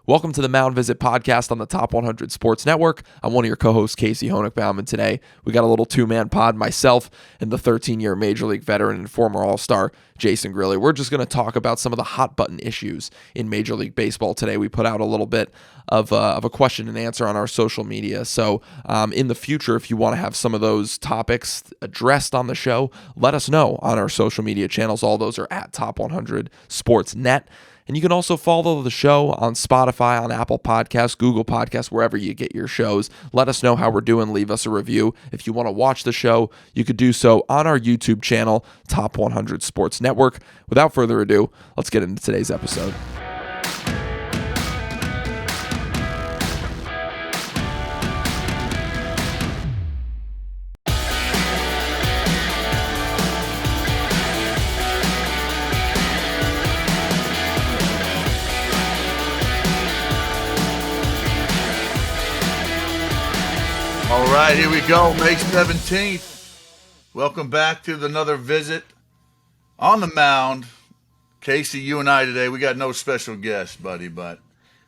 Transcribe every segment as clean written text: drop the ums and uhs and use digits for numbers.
Welcome to the Mound Visit podcast on the Top 100 Sports Network. I'm one of your co-hosts, Casey Honigbaum, and today we got a little two-man pod, myself and the 13-year Major League veteran and former All-Star, Jason Grilli. We're just going to talk about some of the hot-button issues in Major League Baseball today. We put out a little bit of a question and answer on our social media, so in the future, if you want to have some of those topics addressed on the show, let us know on our social media channels. All those are at Top 100 Sports Net. And you can also follow the show on Spotify, on Apple Podcasts, Google Podcasts, wherever you get your shows. Let us know how we're doing. Leave us a review. If you want to watch the show, you could do so on our YouTube channel, Top 100 Sports Network. Without further ado, let's get into today's episode. All right, here we go, May 17th. Welcome back to another visit on the mound. Casey, you and I today, we got no special guests, buddy, but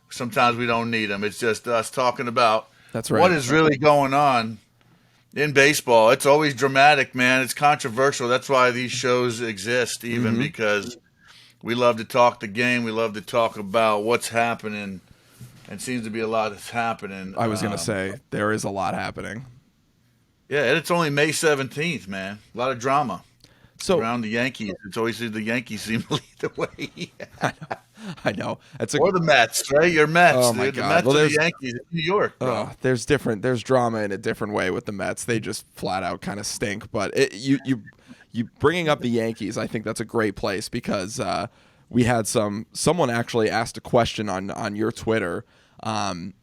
sometimes we don't need them. It's just us talking about what is really going on in baseball. It's always dramatic, man. It's controversial. That's why these shows exist, even because we love to talk the game. We love to talk about what's happening. And seems to be a lot that's happening. I was going to say, there is a lot happening. Yeah, and it's only May 17th, man. A lot of drama around the Yankees. It's always the Yankees seem to lead the way. I know. Or the Mets, right? Your Mets. Oh, my the God. Mets or the Yankees in New York, bro. There's drama in a different way with the Mets. They just flat out kind of stink. But you bringing up the Yankees, I think that's a great place because we had someone actually asked a question on your Twitter, and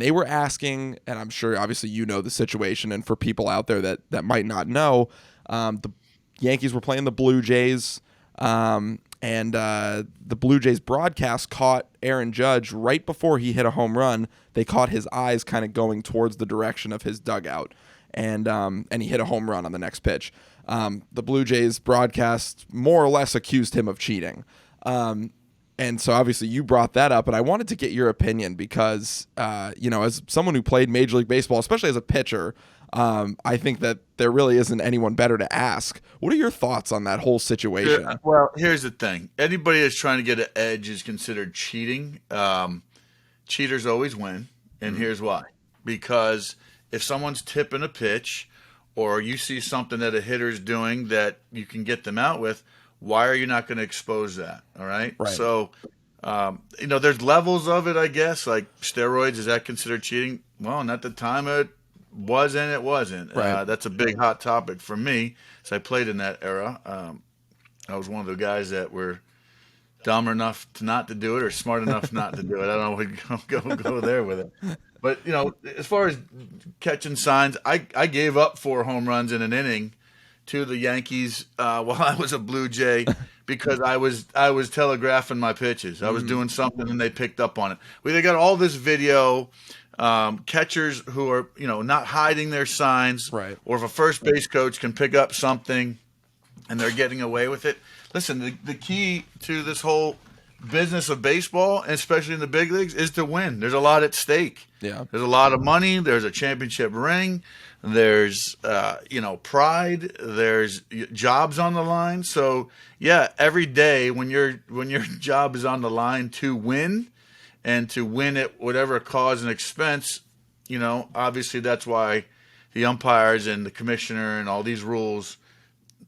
they were asking, and I'm sure obviously you know the situation, and for people out there that might not know, the Yankees were playing the Blue Jays, and the Blue Jays broadcast caught Aaron Judge right before he hit a home run. They caught his eyes kind of going towards the direction of his dugout, and he hit a home run on the next pitch. The Blue Jays broadcast more or less accused him of cheating. And so obviously you brought that up, and I wanted to get your opinion because, as someone who played Major League Baseball, especially as a pitcher, I think that there really isn't anyone better to ask. What are your thoughts on that whole situation? Yeah, well, here's the thing. Anybody that's trying to get an edge is considered cheating. Cheaters always win, and here's why. Because if someone's tipping a pitch or you see something that a hitter's doing that you can get them out with, why are you not going to expose that? All right. So, there's levels of it, I guess, like steroids. Is that considered cheating? Well, and at the time it was and it wasn't. Right. That's a big hot topic for me. So I played in that era. I was one of the guys that were dumb enough not to do it or smart enough not to do it. I don't know if we go there with it. But, as far as catching signs, I gave up 4 home runs in an inning to the Yankees while I was a Blue Jay because I was telegraphing my pitches. I was doing something and they picked up on it. They got all this video, catchers who are not hiding their signs, right? Or if a first base coach can pick up something and they're getting away with it. Listen, the key to this whole business of baseball, especially in the big leagues, is to win. There's a lot at stake. Yeah, there's a lot of money. There's a championship ring. There's, pride. There's jobs on the line. So, yeah, every day when your job is on the line to win and to win at whatever cause and expense, obviously that's why the umpires and the commissioner and all these rules,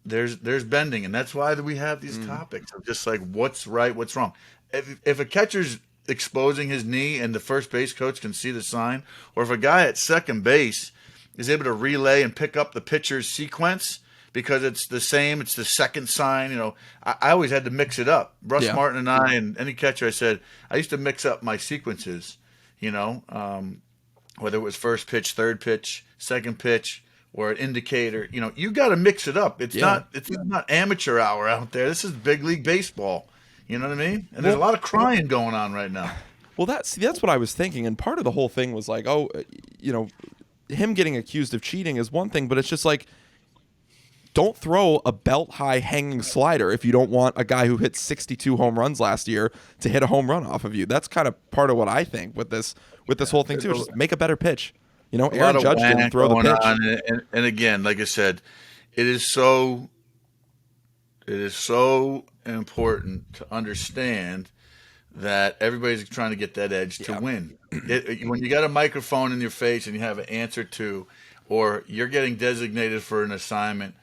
there's bending. And that's why we have these topics of just like what's right, what's wrong. If a catcher's exposing his knee and the first base coach can see the sign, or if a guy at second base is able to relay and pick up the pitcher's sequence because it's the same, it's the second sign. I always had to mix it up. Russ Martin and I, and any catcher, I said, I used to mix up my sequences, whether it was first pitch, third pitch, second pitch, or an indicator. You got to mix it up. It's not amateur hour out there. This is big league baseball. You know what I mean? And there's a lot of crying going on right now. Well, that's what I was thinking. And part of the whole thing was like, him getting accused of cheating is one thing, but it's just like don't throw a belt-high hanging slider if you don't want a guy who hit 62 home runs last year to hit a home run off of you. That's kind of part of what I think with this whole thing too. Just make a better pitch. Aaron Judge didn't throw the pitch. And again, like I said, it is so important to understand that everybody's trying to get that edge to win. When you got a microphone in your face and you have an answer to, or you're getting designated for an assignment,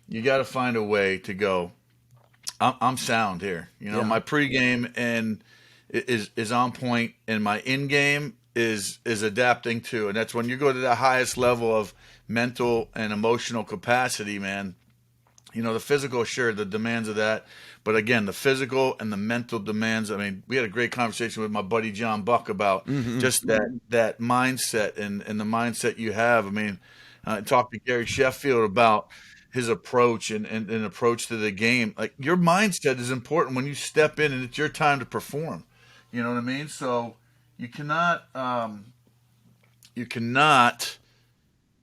you got to find a way to go, I'm sound here. My pregame and is on point, and my in-game is adapting to. And that's when you go to the highest level of mental and emotional capacity, man. The physical, sure, the demands of that. But again, the physical and the mental demands. I mean, we had a great conversation with my buddy John Buck about just that mindset and the mindset you have. I mean, I talked to Gary Sheffield about his approach and approach to the game. Like, your mindset is important when you step in and it's your time to perform. You know what I mean? So you cannot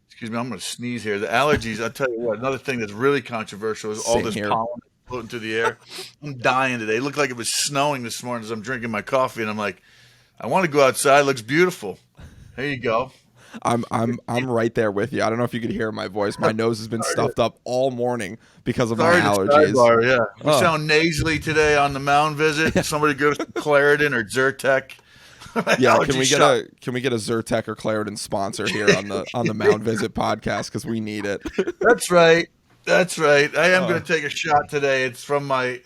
excuse me, I'm going to sneeze here. The allergies, I'll tell you what, another thing that's really controversial is all this pollen floating through the air. I'm dying today. It looked like it was snowing this morning as I'm drinking my coffee, and I'm like, I want to go outside. It looks beautiful. There you go. I'm right there with you. I don't know if you could hear my voice. My nose has been stuffed up all morning because of my allergies. We sound nasally today on the Mound visit. Somebody go to Claritin or Zyrtec. Yeah, can we get a Zyrtec or Claritin sponsor here on the Mound Visit podcast, because we need it. That's right. I am going to take a shot today. It's from my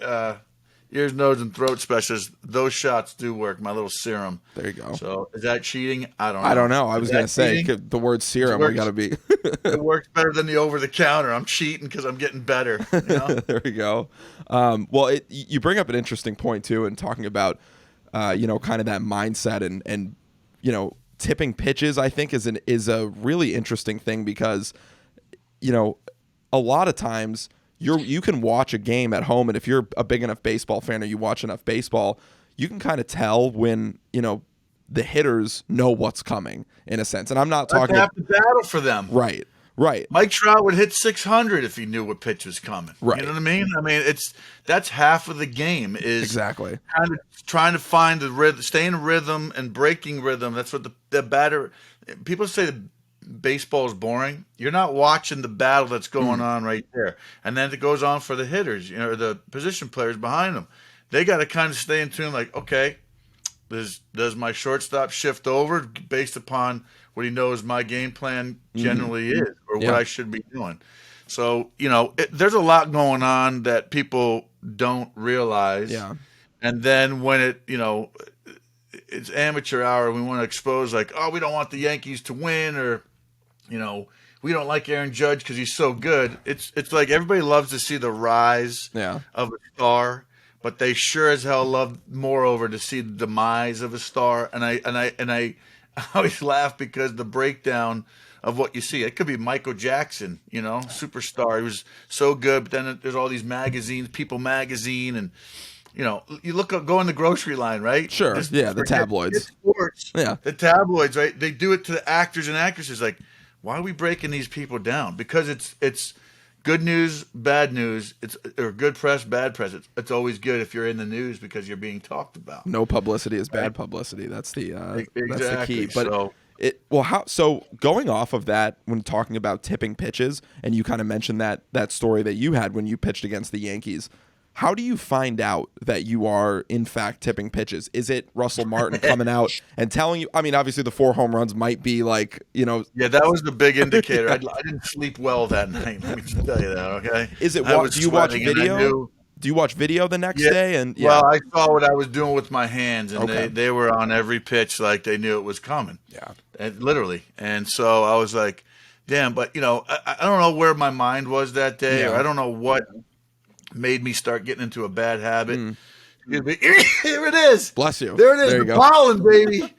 ears, nose, and throat specialist. Those shots do work. My little serum. There you go. So is that cheating? I don't know. I was going to say the word serum. We got to be. It works better than the over the counter. I'm cheating because I'm getting better. There we go. Well, you bring up an interesting point too, in talking about. Kind of that mindset and tipping pitches, I think is a really interesting thing, because a lot of times you can watch a game at home, and if you're a big enough baseball fan or you watch enough baseball, you can kind of tell when the hitters know what's coming, in a sense. And I'm not talking half the battle for them. Right. Mike Trout would hit 600 if he knew what pitch was coming. Right. You know what I mean? I mean, that's half of the game is exactly kind of trying to find the rhythm, stay in rhythm and breaking rhythm. That's what the batter. People say that baseball is boring. You're not watching the battle that's going on right there, and then it goes on for the hitters, or the position players behind them. They got to kind of stay in tune. Like, okay, does my shortstop shift over based upon what he knows my game plan generally is, or what I should be doing. So, there's a lot going on that people don't realize. Yeah. And then when it's amateur hour, we want to expose like, oh, we don't want the Yankees to win, or, we don't like Aaron Judge because he's so good. It's like everybody loves to see the rise of a star, but they sure as hell love moreover to see the demise of a star. And I always laugh because the breakdown of what you see. It could be Michael Jackson, superstar. He was so good, but then there's all these magazines, People Magazine, and you go in the grocery line, right? Sure. The tabloids. Sports. Yeah. The tabloids, right? They do it to the actors and actresses. Like, why are we breaking these people down? Because it's good news, bad news. Or good press, bad press. It's always good if you're in the news because you're being talked about. No publicity is bad publicity. That's the that's the key. But so, so going off of that, when talking about tipping pitches, and you kind of mentioned that story that you had when you pitched against the Yankees. How do you find out that you are, in fact, tipping pitches? Is it Russell Martin coming out and telling you? I mean, obviously, the 4 home runs might be like, Yeah, that was the big indicator. I didn't sleep well that night. Let me just tell you that, okay? Is it? Do you watch video? Do you watch video the next day? And Well, I saw what I was doing with my hands, and they were on every pitch like they knew it was coming. Yeah. And literally. And so I was like, damn, but, I don't know where my mind was that day, or I don't know what made me start getting into a bad habit. Here it is. Bless you. There it is. There you the go. Pollen, baby.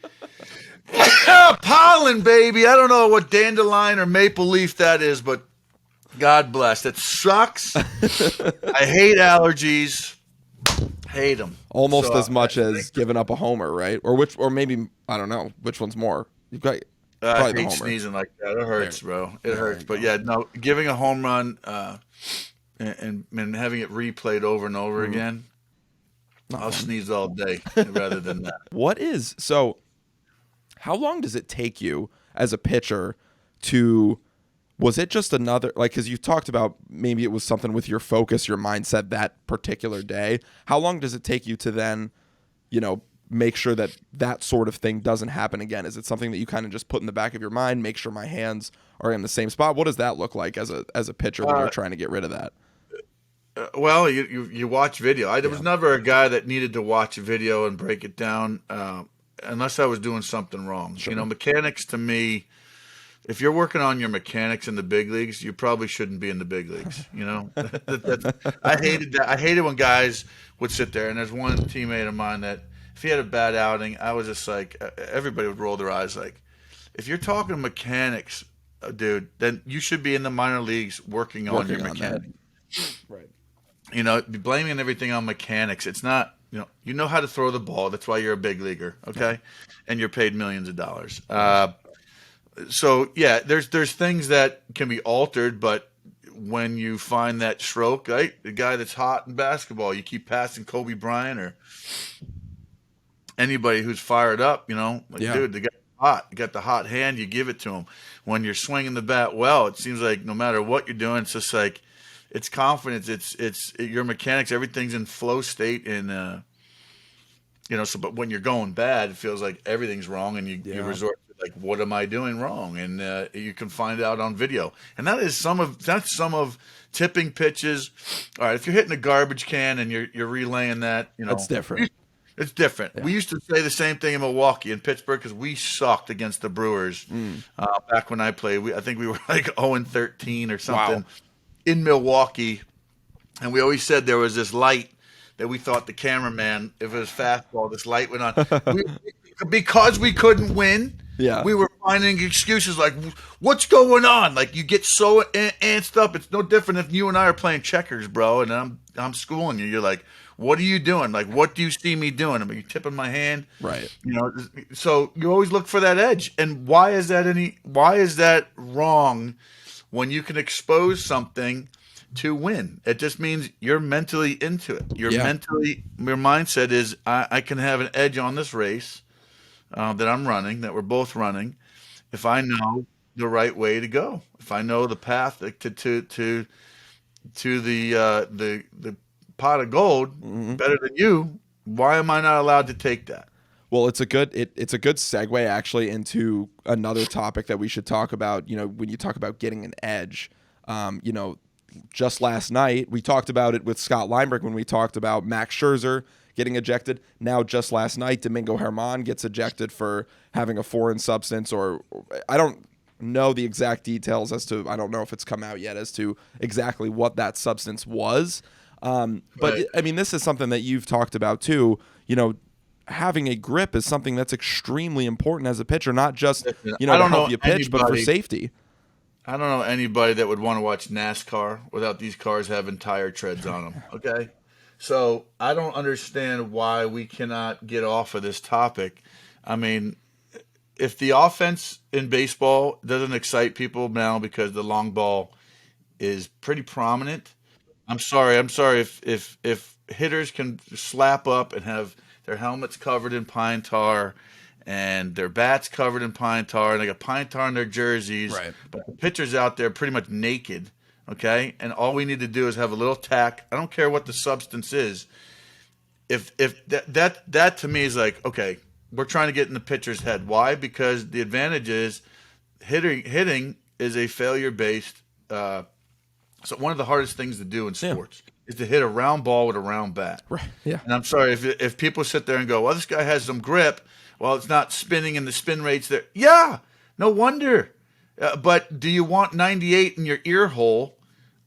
Pollen, baby. I don't know what dandelion or maple leaf that is, but God bless. It sucks. I hate allergies. Hate them. Almost as much as giving up a homer, right? Or maybe, I don't know, which one's more? You've got I Probably the hate homer. sneezing like that. It hurts, There, bro. It there hurts. you But go. yeah, no, giving a home run and having it replayed over and over Mhm. again, Not I'll fun. sneeze all day rather than that. What is so? How long does it take you as a pitcher to? Was it just another like because you talked about maybe it was something with your focus, your mindset that particular day? How long does it take you to then, make sure that that sort of thing doesn't happen again? Is it something that you kind of just put in the back of your mind, make sure my hands are in the same spot? What does that look like as a pitcher when you're Uh, trying to get rid of that? well, you watch video. I was Yeah, never a guy that needed to watch a video and break it down unless I was doing something wrong. sure. Mechanics to me, if you're working on your mechanics in the big leagues, you probably shouldn't be in the big leagues. I hated that. I hated when guys would sit there. And there's one teammate of mine that if he had a bad outing, I was just like, everybody would roll their eyes. Like, if you're talking mechanics, dude, then you should be in the minor leagues working on your Working on that. mechanics. Right. Blaming everything on mechanics. It's not. You know how to throw the ball. That's why you're a big leaguer, okay? And you're paid millions of dollars. So yeah, there's things that can be altered, but when you find that stroke, right, the guy that's hot in basketball, you keep passing Kobe Bryant or anybody who's fired up, like Yeah. dude, the guy hot, you got the hot hand, you give it to him. When you're swinging the bat well, it seems like no matter what you're doing, it's just like it's confidence, it's your mechanics, everything's in flow state, and so but when you're going bad, it feels like everything's wrong, and you Yeah. resort to like, what am I doing wrong? And you can find out on video, and that's some of tipping pitches. All right, if you're hitting a garbage can and you're relaying that, That's different. it's different. Yeah. We used to say the same thing in Milwaukee and Pittsburgh because we sucked against the Brewers back when I played. I think we were like 0-13 or something Wow. in Milwaukee, and we always said there was this light that we thought the cameraman, if it was fastball, this light went on. Because we couldn't win, Yeah. we were finding excuses like, what's going on? Like, you get so antsed up. It's no different if you and I are playing checkers, bro, and I'm schooling you. You're like, what are you doing? Like, what do you see me doing? Are you tipping my hand? Right. So you always look for that edge. And why is that wrong when you can expose something to win? It just means you're mentally into it. Your mindset is, I can have an edge on this race that I'm running, that we're both running, if I know the right way to go, if I know the path to the pot of gold better than you. Why am I not allowed to take that? Well, it's a good segue actually into another topic that we should talk about. When you talk about getting an edge, just last night we talked about it with Scott Lineberg when we talked about Max Scherzer getting ejected. Now, just last night, Domingo Germán gets ejected for having a foreign substance, or I don't know the exact details I don't know if it's come out yet as to exactly what that substance was. But Right. I mean, this is something that you've talked about too. Having a grip is something that's extremely important as a pitcher, not just, I to don't help know you pitch, but for anybody. safety. I don't know anybody that would want to watch NASCAR without these cars having tire treads on them. Okay, so I don't understand why we cannot get off of this topic. I mean, if the offense in baseball doesn't excite people now because the long ball is pretty prominent, I'm sorry. If hitters can slap up and have their helmets covered in pine tar and their bats covered in pine tar and they got pine tar in their jerseys, Right. but the pitchers out there pretty much naked, okay? And all we need to do is have a little tack. I don't care what the substance is. If that to me is like, okay, we're trying to get in the pitcher's head. Why? Because the advantage is hitting is a failure based. So one of the hardest things to do in sports is to hit a round ball with a round bat. Right. Yeah. And I'm sorry if people sit there and go, well, this guy has some grip. Well, it's not spinning and the spin rate's there. Yeah, no wonder. But do you want 98 in your ear hole?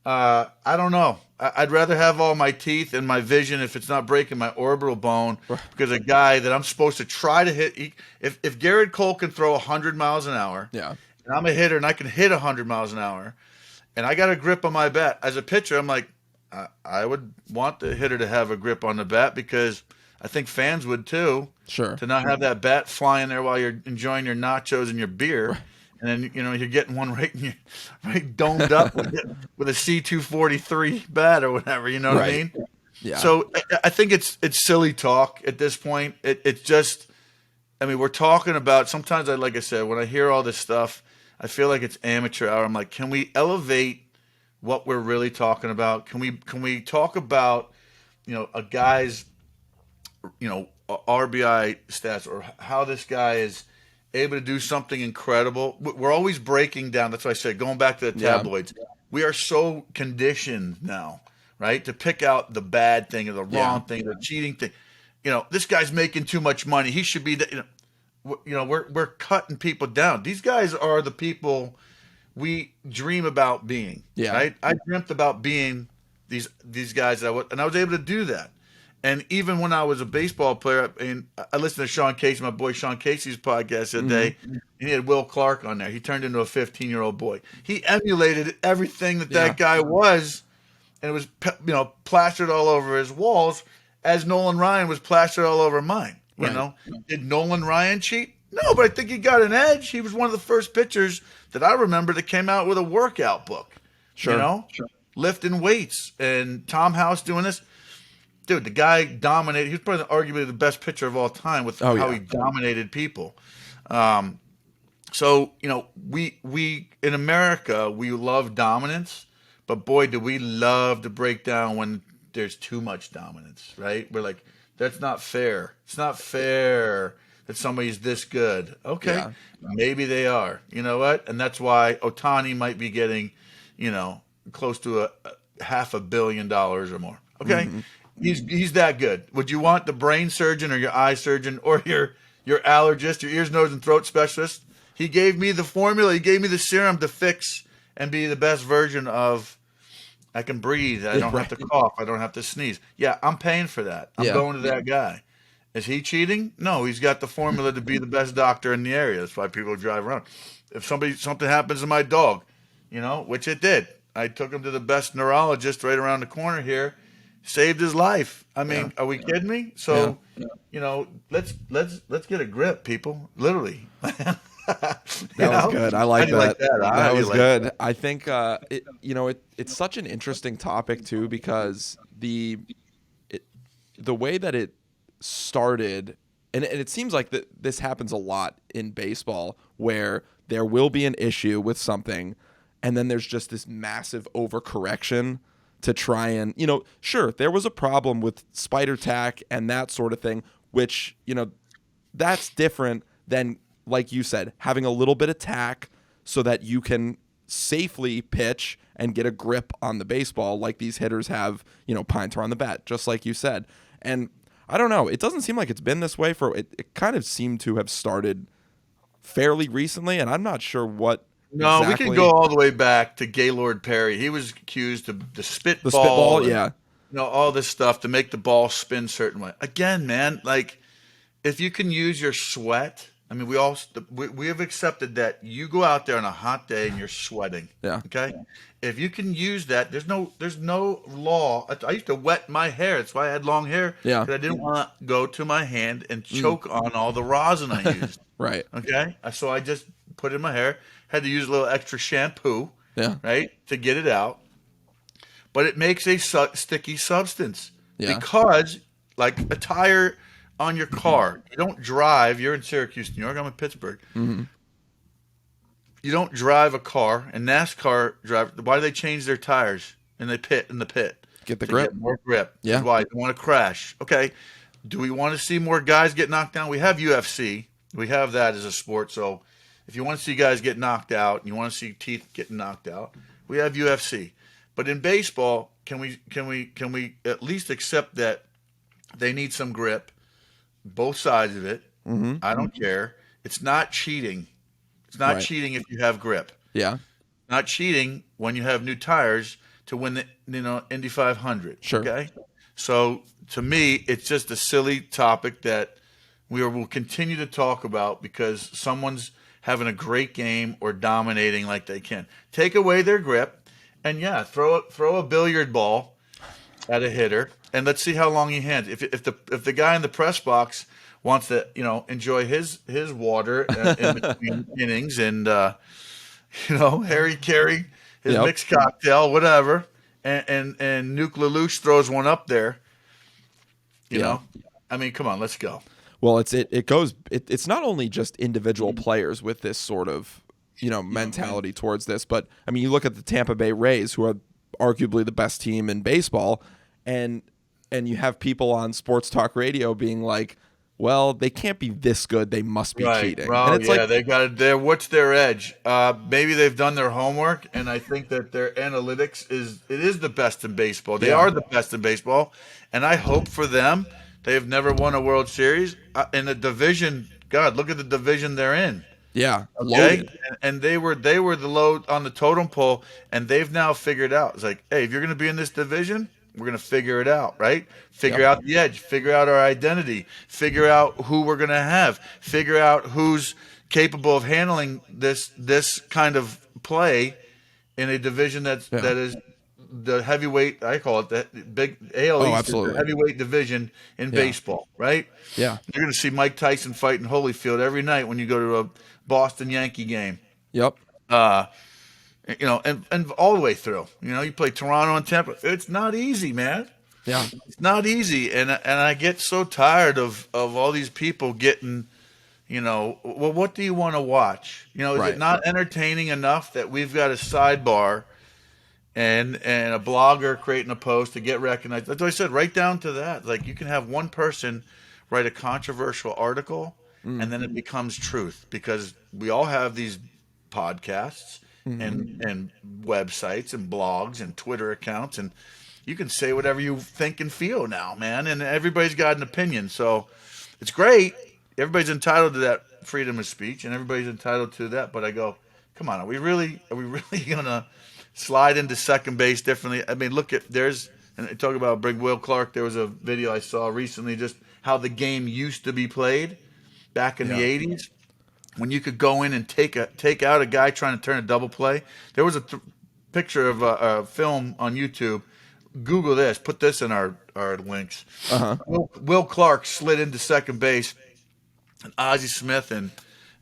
I don't know. I'd rather have all my teeth and my vision if it's not breaking my orbital bone, because a guy that I'm supposed to try to hit, if Garrett Cole can throw 100 miles an hour, Yeah. and I'm a hitter and I can hit 100 miles an hour, and I got a grip on my bat, as a pitcher, I'm like, I would want the hitter to have a grip on the bat because I think fans would too. Sure. To not have that bat flying there while you're enjoying your nachos and your beer, and then you're getting one right domed up with a C243 bat or whatever. You know what I mean? Yeah. So I think it's silly talk at this point. It's just, I mean, we're talking about, sometimes like I said, when I hear all this stuff, I feel like it's amateur hour. I'm like, can we elevate what we're really talking about? Can we talk about, a guy's, RBI stats, or how this guy is able to do something incredible? We're always breaking down. That's why I said, going back to the tabloids, we are so conditioned now, right, to pick out the bad thing or the wrong thing, the cheating thing. This guy's making too much money. He should be, we're cutting people down. These guys are the people we dream about being. Yeah. Right? I dreamt about being these guys and I was able to do that. And even when I was a baseball player, and I listened to Sean Casey, my boy Sean Casey's podcast the other day, and he had Will Clark on there. He turned into a 15-year-old boy. He emulated everything that guy was, and it was plastered all over his walls, as Nolan Ryan was plastered all over mine. Did Nolan Ryan cheat? No, but I think he got an edge. He was one of the first pitchers that I remember that came out with a workout book. Sure. Lifting weights, and Tom House doing this. Dude, the guy dominated. He was probably arguably the best pitcher of all time with how he dominated people. So, we in America, we love dominance, but boy, do we love to break down when there's too much dominance, right? We're like, that's not fair. It's not fair that somebody's this good. Okay, maybe they are. You know what? And that's why Ohtani might be getting, close to a $500 million or more. Okay. Mm-hmm. He's that good. Would you want the brain surgeon or your eye surgeon or your allergist, your ears, nose, and throat specialist? He gave me the formula. He gave me the serum to fix and be the best version of, I can breathe. I don't have to cough. I don't have to sneeze. Yeah, I'm paying for that. I'm going to that guy. Is he cheating? No, he's got the formula to be the best doctor in the area. That's why people drive around. If something happens to my dog, which it did, I took him to the best neurologist right around the corner here. Saved his life. I mean, are we kidding me? So, let's get a grip, people. Literally. That was good. I like that. That was good. I think it's such an interesting topic too, because the way that it started, and it seems like this happens a lot in baseball, where there will be an issue with something, and then there's just this massive overcorrection to try and, sure, there was a problem with spider tack and that sort of thing, which, that's different than, like you said, having a little bit of tack so that you can safely pitch and get a grip on the baseball like these hitters have, pine tar on the bat, just like you said. And I don't know, it doesn't seem like it's been this way it kind of seemed to have started fairly recently, and I'm not sure what. No, exactly. We can go all the way back to Gaylord Perry. He was accused of the spitball. The spitball, all this stuff to make the ball spin certain way. Again, man, like, if you can use your sweat, I mean, we have accepted that you go out there on a hot day and you're sweating. Yeah. Okay. If you can use that, there's no law. I used to wet my hair. That's why I had long hair. Yeah. Because I didn't want to go to my hand and choke on all the rosin I used. Right. Okay. So I just put it in my hair. Had to use a little extra shampoo. Yeah. Right, to get it out. But it makes a sticky substance. Yeah. Because, like a tire on your car, you don't drive. You're in Syracuse, New York. I'm in Pittsburgh. Mm-hmm. You don't drive a car, and NASCAR drive. Why do they change their tires in the pit? Get the grip. Get more grip. Yeah. That's why you don't want to crash. Okay. Do we want to see more guys get knocked down? We have UFC. We have that as a sport. So if you want to see guys get knocked out, and you want to see teeth getting knocked out, we have UFC. But in baseball, can we at least accept that they need some grip, both sides of it? Mm-hmm. I don't care. It's not cheating. It's not cheating if you have grip. Yeah. Not cheating when you have new tires to win the Indy 500. Sure. Okay. So to me, it's just a silly topic that we will continue to talk about because someone's having a great game or dominating like they can. Take away their grip, and throw a billiard ball at a hitter and let's see how long he hands. If the guy in the press box wants to, enjoy his water in between innings, and Harry Carey his Yep. mixed cocktail, whatever, and Nuke Lelouch throws one up there. You Yeah. know, I mean, come on, let's go. Well, it's not only just individual players with this sort of, mentality towards this, but I mean, you look at the Tampa Bay Rays, who are arguably the best team in baseball, and you have people on sports talk radio being like, well, they can't be this good, they must be cheating. Well, And it's yeah, like, they got it. What's their edge? Maybe they've done their homework, and I think that their analytics is the best in baseball. They are the best in baseball, and I hope for them. They have never won a World Series in the division. God, look at the division they're in. yeah, Okay, loaded. and they were the low on the totem pole, and they've now figured out. It's like, hey, if you're going to be in this division, we're going to figure it out, right? Figure out the edge, figure out our identity, figure out who we're going to have, figure out who's capable of handling this kind of play in a division that is the heavyweight. I call it the big AL East, absolutely. the heavyweight division in baseball, right? Yeah. You're going to see Mike Tyson fight in Holyfield every night when you go to a Boston Yankee game. Yep. And all the way through. You play Toronto and Tampa. It's not easy, man. Yeah. It's not easy, and I get so tired of all these people getting, well, what do you want to watch? Is it not entertaining enough that we've got a sidebar and a blogger creating a post to get recognized? That's what I said, right down to that. Like, you can have one person write a controversial article, and then it becomes truth, because we all have these podcasts and websites and blogs and Twitter accounts, and you can say whatever you think and feel now, man, and everybody's got an opinion. So it's great. Everybody's entitled to that freedom of speech, and everybody's entitled to that. But I go, come on, are we really gonna slide into second base differently? I mean, and talk about bring Will Clark. There was a video I saw recently, just how the game used to be played back in the 80s, when you could go in and take out a guy trying to turn a double play. There was a picture of a film on YouTube. Google this. Put this in our links. Will Clark slid into second base, and Ozzie Smith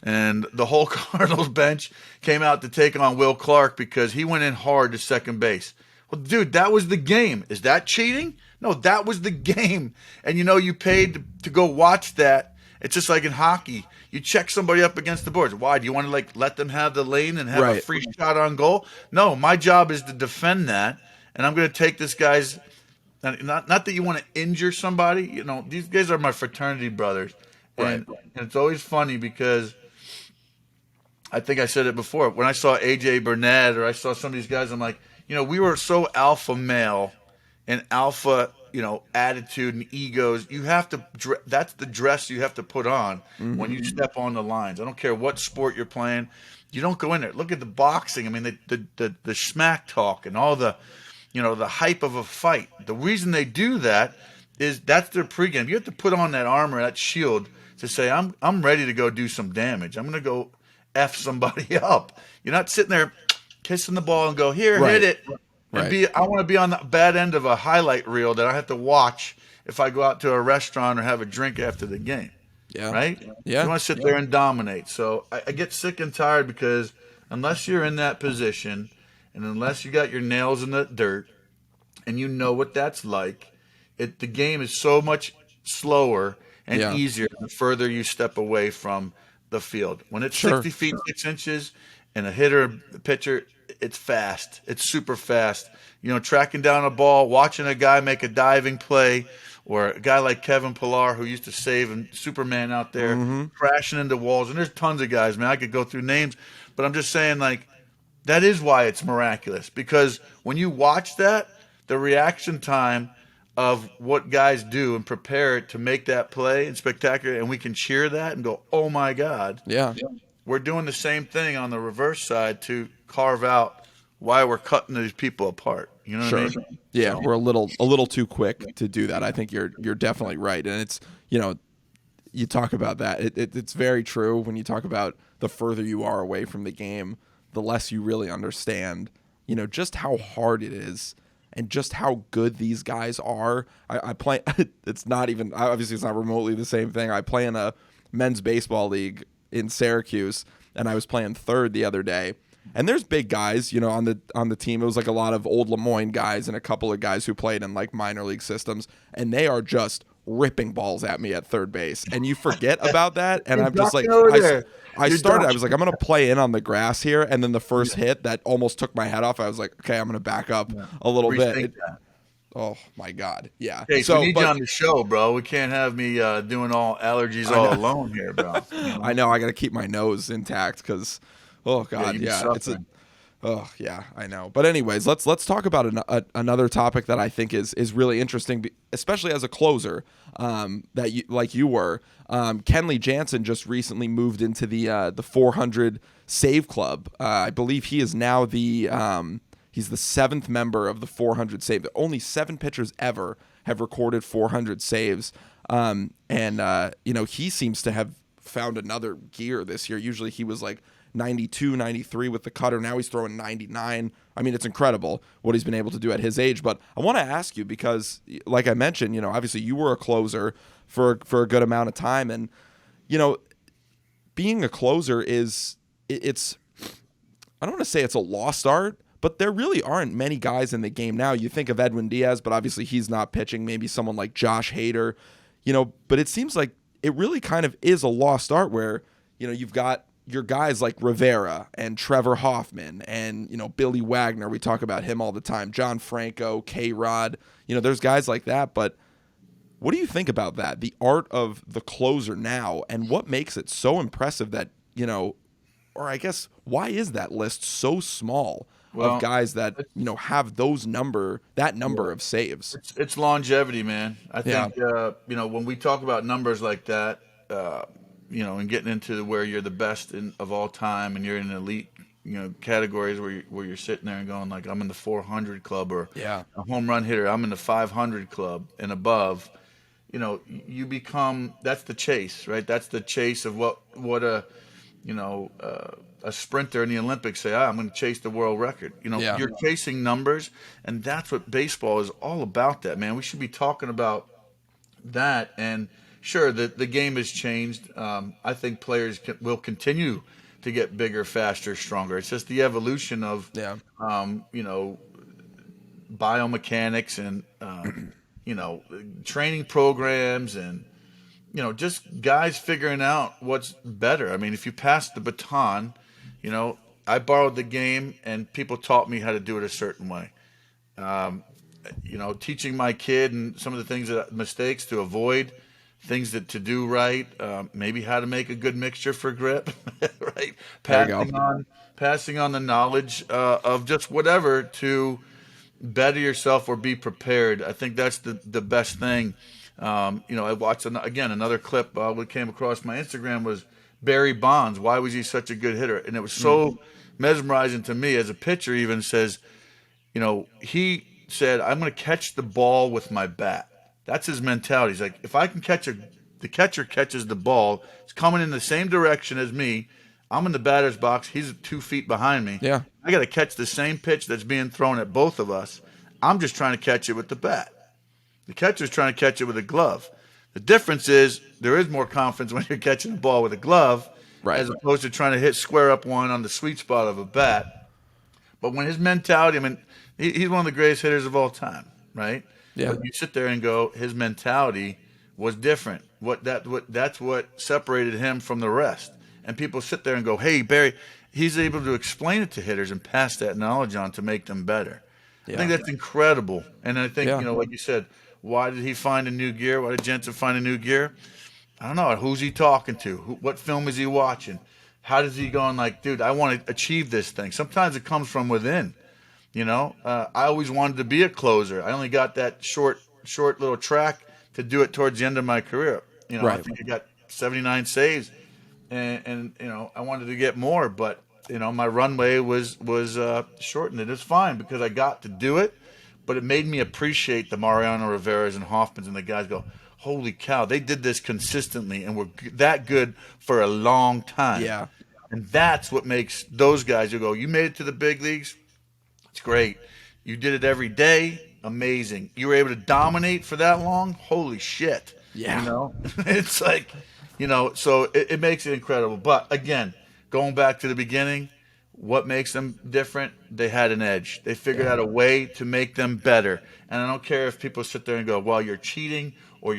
and the whole Cardinals bench came out to take on Will Clark because he went in hard to second base. Well, dude, that was the game. Is that cheating? No, that was the game. And you paid to go watch that. It's just like in hockey. You check somebody up against the boards. Why? Do you want to let them have the lane and have a free shot on goal? No, my job is to defend that, and I'm going to take this guy's. Not that you want to injure somebody. These guys are my fraternity brothers, and it's always funny because I think I said it before. When I saw AJ Burnett or I saw some of these guys, I'm like, we were so alpha male and alpha. Attitude and egos. You have to. That's the dress you have to put on when you step on the lines. I don't care what sport you're playing. You don't go in there. Look at the boxing. I mean, the smack talk and all the, the hype of a fight. The reason they do that is that's their pregame. You have to put on that armor, that shield, to say I'm ready to go do some damage. I'm going to go F somebody up. You're not sitting there kissing the ball and go, here, hit it. And I want to be on the bad end of a highlight reel that I have to watch if I go out to a restaurant or have a drink after the game. Yeah. Right? Yeah. You want to sit there and dominate. So I get sick and tired because unless you're in that position and unless you got your nails in the dirt and you know what that's like, the game is so much slower and easier the further you step away from the field. When it's 60 feet 6 inches and a pitcher, it's fast. It's super fast. Tracking down a ball, watching a guy make a diving play, or a guy like Kevin Pillar who used to save and Superman out there crashing into walls. And there's tons of guys, man. I could go through names, but I'm just saying, that is why it's miraculous. Because when you watch that, the reaction time of what guys do and prepare to make that play and spectacular, and we can cheer that and go, oh my God. Yeah. We're doing the same thing on the reverse side to carve out why we're cutting these people apart. You know what I mean? Yeah, we're a little too quick to do that. I think you're definitely right, and it's you talk about that. It's very true when you talk about the further you are away from the game, the less you really understand. Just how hard it is, and just how good these guys are. I play. It's not even, obviously it's not remotely the same thing. I play in a men's baseball league in Syracuse, and I was playing third the other day. And there's big guys, on the team. It was like a lot of old Lemoyne guys and a couple of guys who played in like minor league systems, and they are just ripping balls at me at third base. And you forget about that, and I'm just like, I was like, I'm gonna play in on the grass here, and then the first hit that almost took my head off, I was like, okay, I'm gonna back up a little bit. Oh my God, yeah. Hey, so we need you on the show, bro. We can't have me doing all allergies all alone here, bro. I know. I got to keep my nose intact because, oh God, oh yeah, I know. But anyways, let's talk about another topic that I think is really interesting, especially as a closer. That you were. Kenley Jansen just recently moved into the 400 save club. I believe he is now he's the 7th member of the 400 save. Only 7 pitchers ever have recorded 400 saves. He seems to have found another gear this year. Usually he was like 92, 93 with the cutter. Now he's throwing 99. I mean, it's incredible what he's been able to do at his age. But I want to ask you because, like I mentioned, obviously you were a closer for a good amount of time. And, being a closer it's I don't want to say it's a lost art, but there really aren't many guys in the game now. You think of Edwin Diaz, but obviously he's not pitching. Maybe someone like Josh Hader, but it seems like it really kind of is a lost art where, you've got your guys like Rivera and Trevor Hoffman and, Billy Wagner. We talk about him all the time. John Franco, K-Rod, there's guys like that. But what do you think about that? The art of the closer now, and what makes it so impressive that, or I guess, why is that list so small? Of guys that have that number of saves. It's longevity, man. I think when we talk about numbers like that, and getting into where you're the best of all time, and you're in elite, categories where you're sitting there and going like, I'm in the 400 club, or a home run hitter, I'm in the 500 club and above. You become, that's the chase, right? That's the chase of what a sprinter in the Olympics say, I'm going to chase the world record. You're chasing numbers, and that's what baseball is all about, that, man. We should be talking about that. And sure, the game has changed. I think players will continue to get bigger, faster, stronger. It's just the evolution of, biomechanics and, training programs and, just guys figuring out what's better. I mean, if you pass the baton, I borrowed the game and people taught me how to do it a certain way. Teaching my kid and some of the things mistakes to avoid, things to do right, maybe how to make a good mixture for grip, right? Passing on the knowledge of just whatever to better yourself or be prepared. I think that's the best thing. I watched another clip that came across my Instagram was Barry Bonds. Why was he such a good hitter? And it was so mesmerizing to me as a pitcher. Even says, he said, I'm going to catch the ball with my bat. That's his mentality. He's like, if I can the catcher catches the ball, it's coming in the same direction as me. I'm in the batter's box. He's 2 feet behind me. Yeah. I got to catch the same pitch that's being thrown at both of us. I'm just trying to catch it with the bat. The catcher's trying to catch it with a glove. The difference is there is more confidence when you're catching the ball with a glove, as opposed to trying to hit square up one on the sweet spot of a bat. But when his mentality, I mean, he's one of the greatest hitters of all time, right? Yeah. But you sit there and go, his mentality was different. That's what separated him from the rest. And people sit there and go, hey, Barry, he's able to explain it to hitters and pass that knowledge on to make them better. I think that's incredible. And I think, like you said, why did he find a new gear? Why did Jensen find a new gear? I don't know. Who's he talking to? What film is he watching? How does he going like, dude, I want to achieve this thing? Sometimes it comes from within. I always wanted to be a closer. I only got that short little track to do it towards the end of my career. I think I got 79 saves, and I wanted to get more, but my runway was shortened. It is fine because I got to do it. But it made me appreciate the Mariano Riveras and Hoffmans and the guys go, holy cow, they did this consistently and were that good for a long time. Yeah. And that's what makes those guys who go, you made it to the big leagues. It's great. You did it every day. Amazing. You were able to dominate for that long. Holy shit. Yeah. It's like, so it makes it incredible. But again, going back to the beginning, what makes them different? They had an edge. They figured Yeah. out a way to make them better. And I don't care if people sit there and go, well, you're cheating or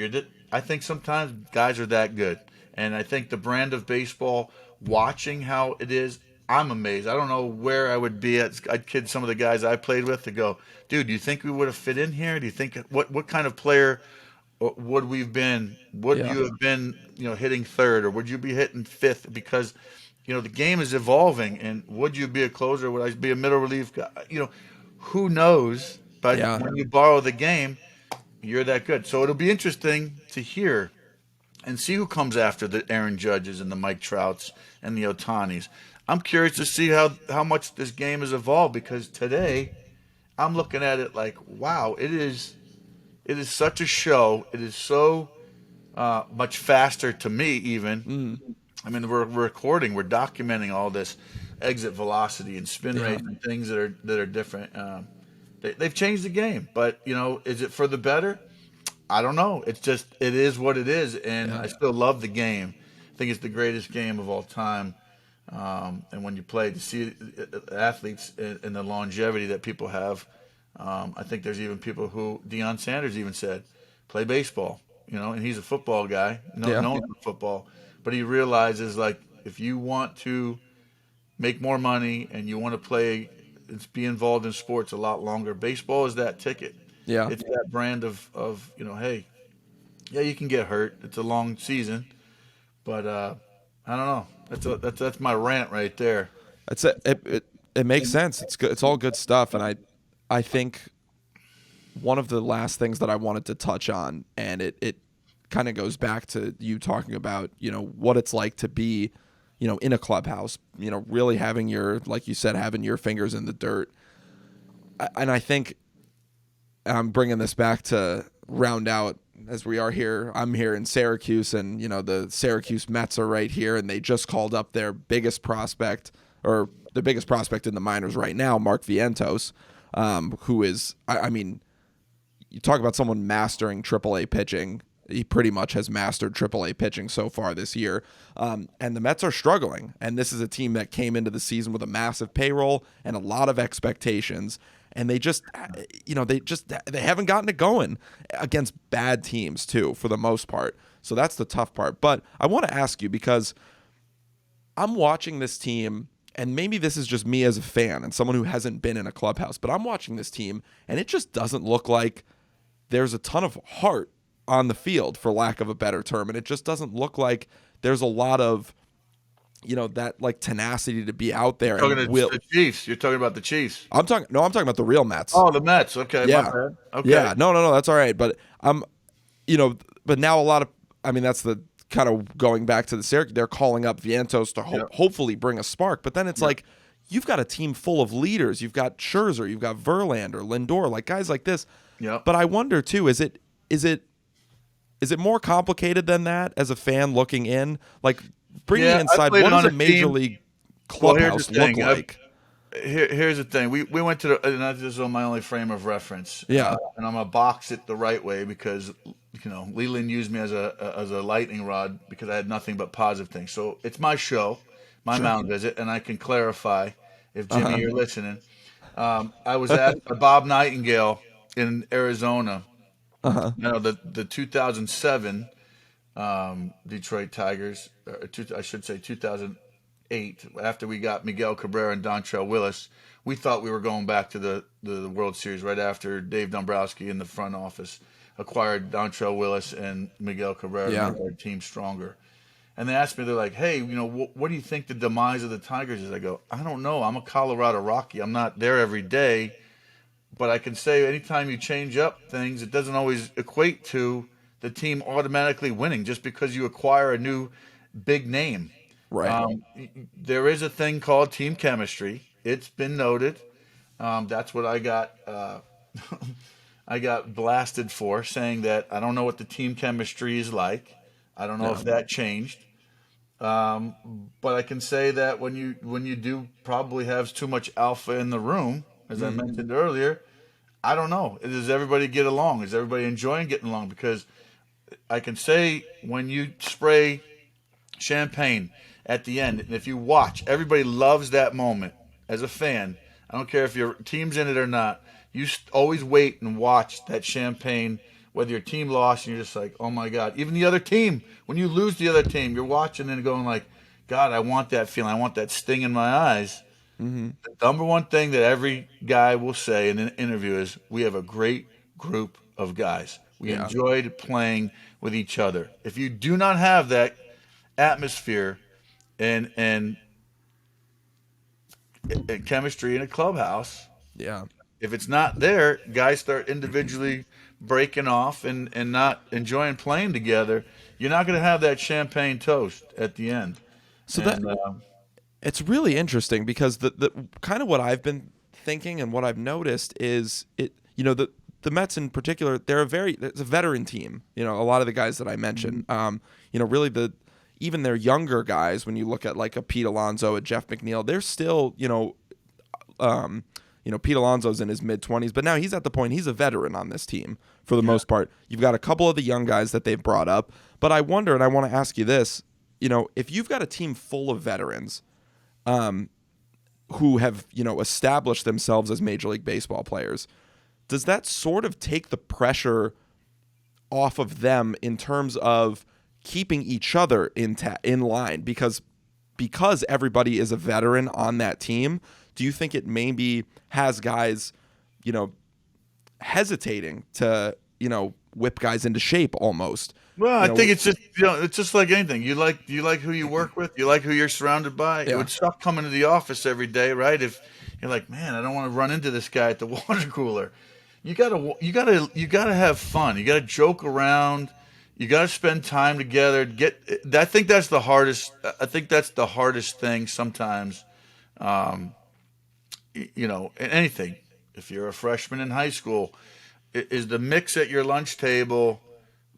I think sometimes guys are that good. And I think the brand of baseball, watching how it is, I'm amazed. I don't know where I would be at. I'd kid some of the guys I played with to go, dude, do you think we would have fit in here? Do you think what kind of player would we've been? Would Yeah. you have been, hitting third, or would you be hitting fifth? Because, the game is evolving, and would you be a closer? Would I be a middle relief guy? Who knows? But Yeah. when you borrow the game, you're that good. So it'll be interesting to hear and see who comes after the Aaron Judges and the Mike Trouts and the Otanis. I'm curious to see how much this game has evolved, because today I'm looking at it like, wow, it is such a show. It is so much faster to me even. Mm. I mean, we're recording, we're documenting all this exit velocity and spin Yeah. rate and things that are different. They've changed the game, but is it for the better? I don't know. It is what it is, and Yeah. I still love the game. I think it's the greatest game of all time. And when you play, to see athletes and the longevity that people have, I think there's even people who Deion Sanders even said, play baseball. And he's a football guy, Yeah. known for football, but he realizes, like, if you want to make more money and you want to be involved in sports a lot longer, baseball is that ticket. Yeah. It's that brand of hey, yeah, you can get hurt. It's a long season, but I don't know. That's my rant right there. It's it makes sense. It's good. It's all good stuff, and I think one of the last things that I wanted to touch on, and it kind of goes back to you talking about what it's like to be in a clubhouse, really having like you said, having your fingers in the dirt. And I think I'm bringing this back to round out, as we are here. I'm here in Syracuse, and the Syracuse Mets are right here, and they just called up their biggest prospect, or the biggest prospect in the minors right now, Mark Vientos, who is, I mean, you talk about someone mastering AAA pitching. He pretty much has mastered AAA pitching so far this year. And the Mets are struggling. And this is a team that came into the season with a massive payroll and a lot of expectations. And they just, they haven't gotten it going against bad teams too, for the most part. So that's the tough part. But I want to ask you, because I'm watching this team, and maybe this is just me as a fan and someone who hasn't been in a clubhouse, but I'm watching this team, and it just doesn't look like there's a ton of heart on the field, for lack of a better term. And it just doesn't look like there's a lot of, that like tenacity to be out there. You're talking the Chiefs. You're talking about the Chiefs. I'm talking about the real Mets. Oh, the Mets. Okay. Yeah. My bad. Okay. Yeah. No, that's all right. But but now a lot of, that's the kind of going back to the Syracuse, they're calling up Vientos to hopefully bring a spark. But then it's like, you've got a team full of leaders. You've got Scherzer, you've got Verlander, Lindor, like guys like this. Yeah. But I wonder too, is it more complicated than that as a fan looking in? Like, bring me inside. What does a major league clubhouse look like? Here's the thing. We went to the, and this is on my only frame of reference. Yeah. And I'm gonna box it the right way, because Leland used me as a lightning rod, because I had nothing but positive things. So it's my show, my Mound visit, and I can clarify if Jimmy, you're listening. I was at Bob Nightingale in Arizona. The 2007 Detroit Tigers, I should say 2008, after we got Miguel Cabrera and Dontrelle Willis. We thought we were going back to the World Series right after Dave Dombrowski in the front office acquired Dontrelle Willis and Miguel Cabrera to make our team stronger. And they asked me, they're like, hey, what do you think the demise of the Tigers is? I go, I don't know. I'm a Colorado Rocky. I'm not there every day. But I can say anytime you change up things, it doesn't always equate to the team automatically winning just because you acquire a new big name. Right. There is a thing called team chemistry. It's been noted. That's what I got. I got blasted for, saying that I don't know what the team chemistry is like. I don't know if that changed. But I can say that when you do probably have too much alpha in the room, as I mentioned earlier, I don't know. Does everybody get along? Is everybody enjoying getting along? Because I can say when you spray champagne at the end, and if you watch, everybody loves that moment. As a fan, I don't care if your team's in it or not. You always wait and watch that champagne. Whether your team lost, and you're just like, oh my god. Even the other team, when you lose the other team, you're watching and going like, God, I want that feeling. I want that sting in my eyes. Hmm. The number one thing that every guy will say in an interview is, we have a great group of guys. We Yeah. enjoyed playing with each other. If you do not have that atmosphere and chemistry in a clubhouse, Yeah. if it's not there, guys start individually breaking off and not enjoying playing together. You're not going to have that champagne toast at the end. So that And it's really interesting because the kind of what I've been thinking and what I've noticed is the Mets in particular, it's a veteran team. You know, a lot of the guys that I mentioned, really even their younger guys, when you look at like a Pete Alonso, a Jeff McNeil, they're still, Pete Alonso's in his mid-20s, but now he's at the point he's a veteran on this team for the most part. You've got a couple of the young guys that they've brought up, but I wonder, and I want to ask you this, if you've got a team full of veterans who have, established themselves as Major League Baseball players, does that sort of take the pressure off of them in terms of keeping each other in line? Because everybody is a veteran on that team, do you think it maybe has guys, hesitating to, whip guys into shape almost? well, I think it's just like anything. You like who you work with. You like who you're surrounded by. It Yeah. would suck coming to the office every day, right? If you're like, man, I don't want to run into this guy at the water cooler. You gotta have fun. You gotta joke around. You gotta spend time together. I think that's the hardest. I think that's the hardest thing sometimes. In anything. If you're a freshman in high school, is the mix at your lunch table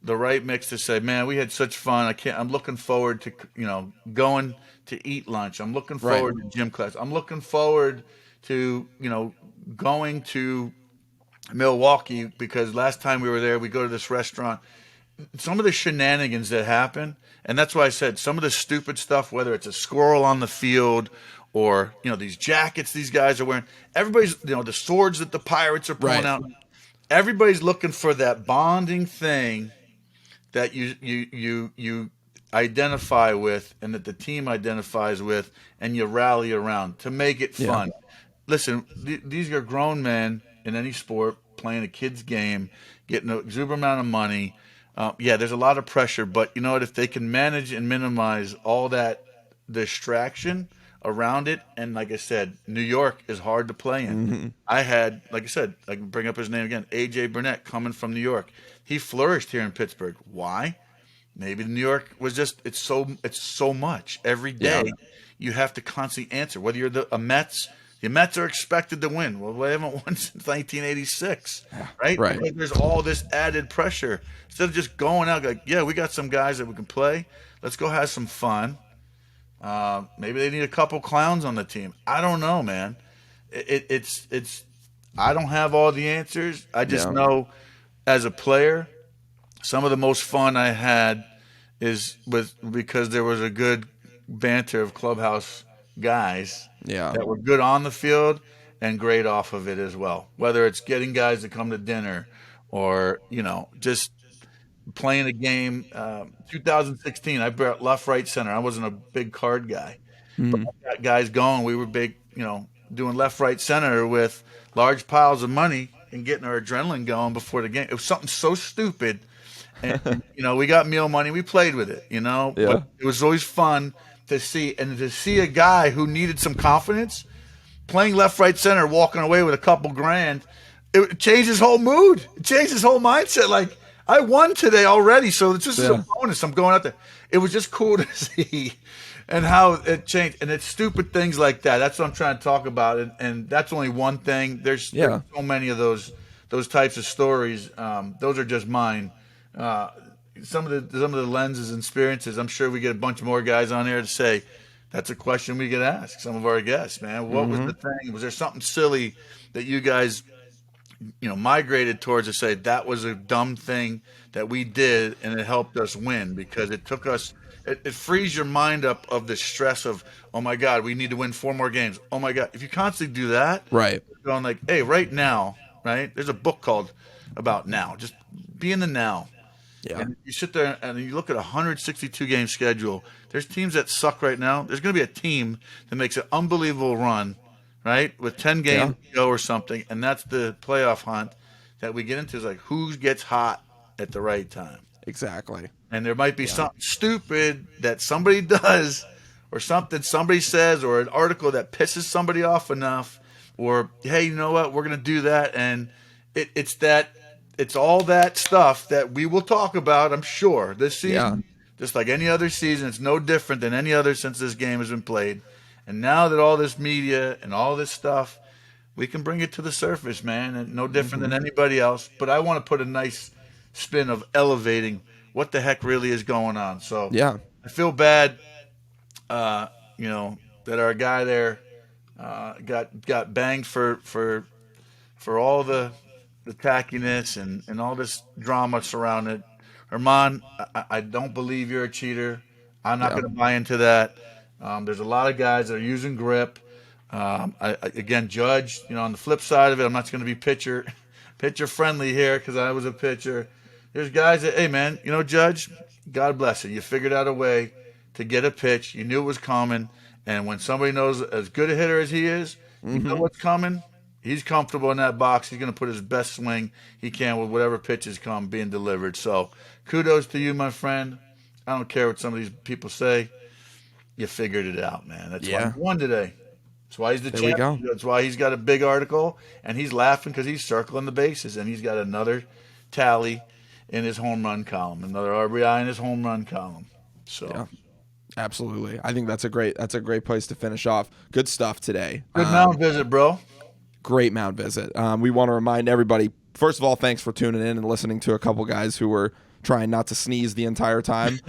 the right mix to say, man, we had such fun. I'm looking forward to, going to eat lunch. I'm looking Right. forward to gym class. I'm looking forward to, going to Milwaukee because last time we were there, we go to this restaurant. Some of the shenanigans that happen, and that's why I said some of the stupid stuff, whether it's a squirrel on the field or, these jackets these guys are wearing, everybody's, the swords that the Pirates are pulling Right. out. Everybody's looking for that bonding thing that you identify with and that the team identifies with, and you rally around to make it fun. Listen, these are grown men in any sport playing a kid's game, getting an exuberant amount of money. There's a lot of pressure, but you know what? If they can manage and minimize all that distraction around it, and like I said, New York is hard to play in. Mm-hmm. I had, like I said, I can bring up his name again, AJ Burnett coming from New York. He flourished here in Pittsburgh. Why? Maybe New York was just it's so much every day. Yeah. You have to constantly answer. Whether you're a Mets, the Mets are expected to win. Well, they haven't won since 1986, right? Right. Because there's all this added pressure. Instead of just going out like, yeah, we got some guys that we can play. Let's go have some fun. Maybe they need a couple clowns on the team. I don't know, man. It's. I don't have all the answers. I just know, as a player, some of the most fun I had because there was a good banter of clubhouse guys that were good on the field and great off of it as well. Whether it's getting guys to come to dinner or just playing a game. 2016, I brought left, right, center. I wasn't a big card guy, but I got guys going. We were big, doing left, right, center with large piles of money and getting our adrenaline going before the game. It was something so stupid. And we got meal money. We played with it, but it was always fun to see a guy who needed some confidence playing left, right, center, walking away with a couple grand. It changed his whole mood. It changed his whole mindset. Like, I won today already, so it's just a bonus. I'm going out there. It was just cool to see and how it changed. And it's stupid things like that. That's what I'm trying to talk about. And that's only one thing. There's so many of those types of stories. Those are just mine. Some of the lenses and experiences. I'm sure we get a bunch more guys on here to say that's a question we get asked. Some of our guests, man. What was the thing? Was there something silly that you guys migrated towards to say that was a dumb thing that we did, and it helped us win because it took us. It frees your mind up of the stress of, oh my God, we need to win 4 more games. Oh my God, if you constantly do that, Right. going like, hey, right now, right? There's a book called about now. Just be in the now. Yeah. And you sit there and you look at a 162 game schedule. There's teams that suck right now. There's going to be a team that makes an unbelievable run, right, with 10 games to go or something, and that's the playoff hunt that we get into. Is like who gets hot at the right time. Exactly. And there might be something stupid that somebody does, or something somebody says, or an article that pisses somebody off enough, or hey, you know what, we're going to do that, and it's all that stuff that we will talk about, I'm sure, this season. Just like any other season, it's no different than any other since this game has been played. And now that all this media and all this stuff, we can bring it to the surface, man, and no different than anybody else. But I want to put a nice spin of elevating what the heck really is going on. So I feel bad, that our guy there got banged for all the tackiness and all this drama surrounding it. Herman, I don't believe you're a cheater. I'm not going to buy into that. There's a lot of guys that are using grip. Again, Judge, on the flip side of it, I'm not going to be pitcher friendly here because I was a pitcher. There's guys that, hey, man, Judge, God bless you. You figured out a way to get a pitch. You knew it was coming. And when somebody knows as good a hitter as he is, you know what's coming. He's comfortable in that box. He's going to put his best swing he can with whatever pitches come being delivered. So kudos to you, my friend. I don't care what some of these people say. You figured it out, man. That's why he won today. That's why he's the champion. That's why he's got a big article, and he's laughing because he's circling the bases, and he's got another tally in his home run column, another RBI in his home run column. So, absolutely. I think that's a great place to finish off. Good stuff today. Good Mound visit, bro. Great Mound visit. We want to remind everybody, first of all, thanks for tuning in and listening to a couple guys who were trying not to sneeze the entire time.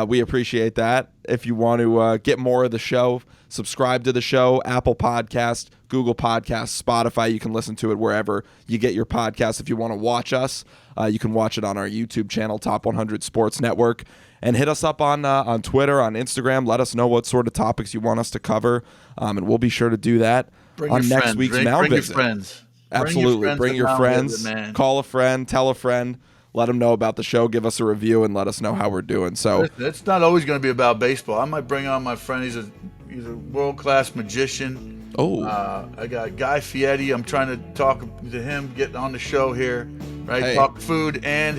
We appreciate that. If you want to get more of the show, subscribe to the show, Apple Podcast, Google Podcasts, Spotify. You can listen to it wherever you get your podcasts. If you want to watch us, you can watch it on our YouTube channel, Top 100 Sports Network. And hit us up on Twitter, on Instagram. Let us know what sort of topics you want us to cover, and we'll be sure to do that on next week's Mound Visit. Bring your friends. Absolutely. Bring your friends. Visit, call a friend. Tell a friend. Let them know about the show. Give us a review and let us know how we're doing. So it's not always going to be about baseball. I might bring on my friend. He's a world-class magician. Oh. I got Guy Fieri. I'm trying to talk to him, get on the show here, right? Hey. Talk food and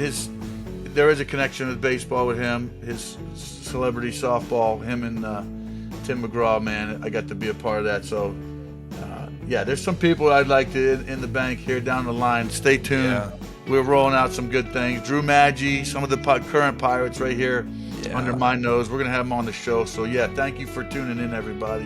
there is a connection with baseball with him. His celebrity softball, him and Tim McGraw, man. I got to be a part of that. So, there's some people I'd like to in the bank here down the line. Stay tuned. Yeah. We're rolling out some good things. Drew Maggi, some of the current Pirates right here under my nose. We're going to have them on the show. So, thank you for tuning in, everybody.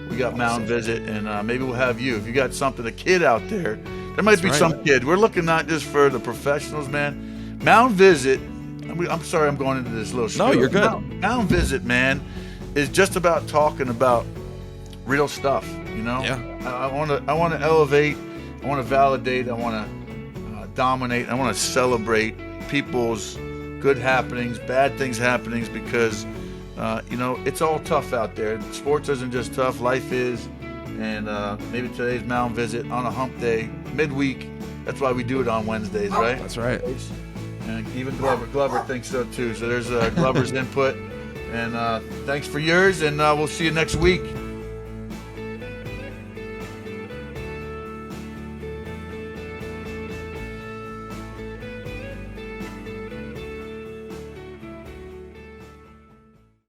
We got Mound Visit, and maybe we'll have you. If you got something, a kid out there, there might be some kid. We're looking not just for the professionals, man. Mound Visit, I'm sorry I'm going into this little spiel. No, you're good. Mound Visit, man, is just about talking about real stuff, Yeah. I want to elevate. I want to validate. I want to dominate. I want to celebrate people's good happenings, bad things happenings, because it's all tough out there. Sports isn't just tough, life is. And maybe today's Mound Visit on a hump day, midweek. That's why we do it on Wednesdays, right? That's right. And even Glover thinks so too. So there's Glover's input. And thanks for yours, and we'll see you next week.